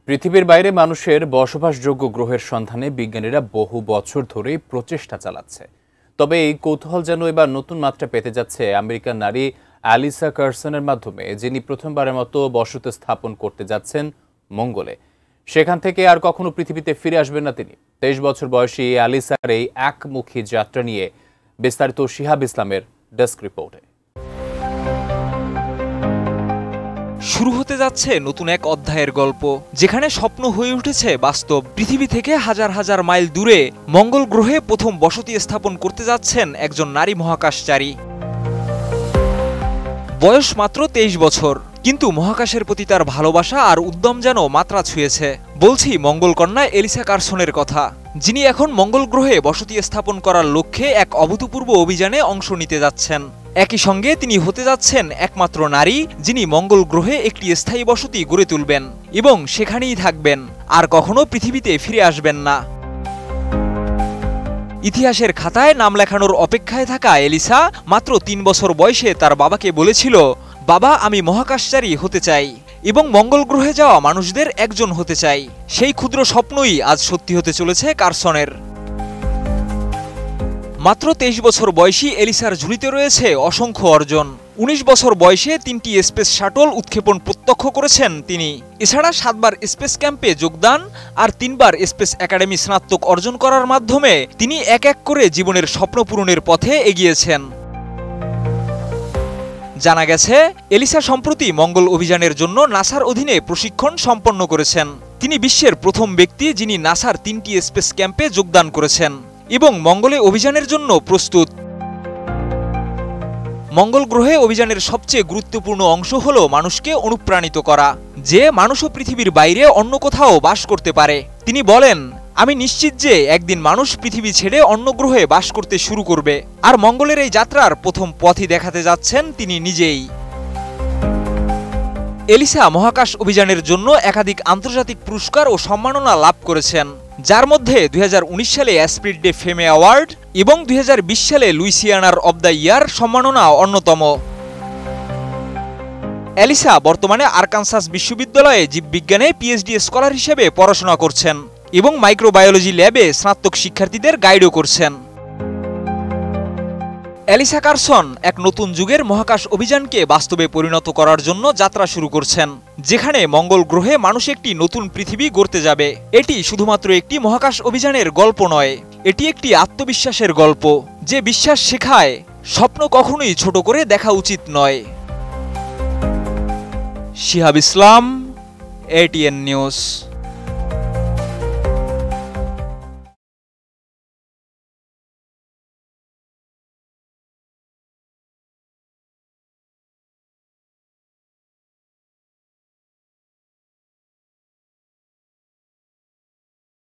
পৃথিবীর বাইরে মানুষের বসবাসযোগ্য গ্রহের সন্ধানে বিজ্ঞানীরা বহু বছর ধরেই প্রচেষ্টা চালাচ্ছে। তবে এই কৌতূহল যেন এবার নতুন মাত্রা পেতে যাচ্ছে আমেরিকান নারী অ্যালিসা কার্সনের মাধ্যমে, যিনি প্রথমবারের মতো বসতি স্থাপন করতে যাচ্ছেন মঙ্গলে। সেখান থেকে আর কখনো পৃথিবীতে ফিরে আসবেন না তিনি। 23 বছর বয়সী অ্যালিসার এই একমুখী যাত্রা নিয়ে বিস্তারিত শিহাব ইসলামের ডেস্ক রিপোর্টে। শুরু হতে যাচ্ছে নতুন এক অধ্যায়ের গল্প, যেখানে স্বপ্ন হয়ে উঠেছে বাস্তব। পৃথিবী থেকে হাজার হাজার মাইল দূরে মঙ্গল গ্রহে প্রথম বসতি স্থাপন করতে যাচ্ছেন একজন নারী মহাকাশচারী। বয়স মাত্র 23 বছর, কিন্তু মহাকাশের প্রতি তার ভালোবাসা আর উদ্যম যেন মাত্রা ছুঁয়েছে। বলছি মঙ্গলকন্যা এলিসা কার্সনের কথা, যিনি এখন মঙ্গল গ্রহে বসতি স্থাপন করার লক্ষ্যে এক অভূতপূর্ব অভিযানে অংশ নিতে যাচ্ছেন। একই সঙ্গে তিনি হতে যাচ্ছেন একমাত্র নারী যিনি মঙ্গল গ্রহে একটি স্থায়ী বসতি গড়ে তুলবেন এবং সেখানেই থাকবেন, আর কখনো পৃথিবীতে ফিরে আসবেন না। ইতিহাসের খাতায় নাম লেখানোর অপেক্ষায় থাকা এলিসা মাত্র 3 বছর বয়সে তার বাবাকে বলেছিল, বাবা, আমি মহাকাশচারী হতে চাই এবং মঙ্গল গ্রহে যাওয়া মানুষদের একজন হতে চাই। সেই ক্ষুদ্র স্বপ্নই আজ সত্যি হতে চলেছে কার্সনের। মাত্র 23 বছর বয়সী এলিসার ঝুলিতে রয়েছে অসংখ্য অর্জন। 19 বছর বয়সে 3টি স্পেস শাটল উৎক্ষেপণ প্রত্যক্ষ করেছেন তিনি। এছাড়া 7 বার স্পেস ক্যাম্পে যোগদান আর 3 বার স্পেস একাডেমি স্নাতক অর্জন করার মাধ্যমে তিনি এক এক করে জীবনের স্বপ্ন পূরণের পথে এগিয়েছেন। জানা গেছে, এলিসা সম্প্রতি মঙ্গল অভিযানের জন্য নাসার অধীনে প্রশিক্ষণ সম্পন্ন করেছেন। তিনি বিশ্বের প্রথম ব্যক্তি যিনি নাসার 3টি স্পেস ক্যাম্পে যোগদান করেছেন এবং মঙ্গলে অভিযানের জন্য প্রস্তুত। মঙ্গল গ্রহে অভিযানের সবচেয়ে গুরুত্বপূর্ণ অংশ হল মানুষকে অনুপ্রাণিত করা, যে মানুষও পৃথিবীর বাইরে অন্য কোথাও বাস করতে পারে। তিনি বলেন, আমি নিশ্চিত যে একদিন মানুষ পৃথিবী ছেড়ে অন্য গ্রহে বাস করতে শুরু করবে, আর মঙ্গলের এই যাত্রার প্রথম পথই দেখাতে যাচ্ছেন তিনি নিজেই। এলিসা মহাকাশ অভিযানের জন্য একাধিক আন্তর্জাতিক পুরস্কার ও সম্মাননা লাভ করেছেন, যার মধ্যে 2019 সালে অ্যাসপিড ডে ফেমে অ্যাওয়ার্ড এবং 2020 সালে লুইসিয়ানার অব দ্য ইয়ার সম্মাননা অন্যতম। এলিসা বর্তমানে আরকানসাস বিশ্ববিদ্যালয়ে জীববিজ্ঞানে পিএইচডি স্কলার হিসেবে পড়াশোনা করছেন এবং মাইক্রোবায়োলজি ল্যাবে স্নাতক শিক্ষার্থীদের গাইডও করছেন। এলিসা কার্সন এক নতুন যুগের মহাকাশ অভিযানকে বাস্তবে পরিণত করার জন্য যাত্রা শুরু করছেন, যেখানে মঙ্গল গ্রহে মানুষ একটি নতুন পৃথিবী গড়তে যাবে। এটি শুধুমাত্র একটি মহাকাশ অভিযানের গল্প নয়, এটি একটি আত্মবিশ্বাসের গল্প, যে বিশ্বাস শেখায় স্বপ্ন কখনোই ছোট করে দেখা উচিত নয়। শিহাব ইসলাম, ATN নিউজ।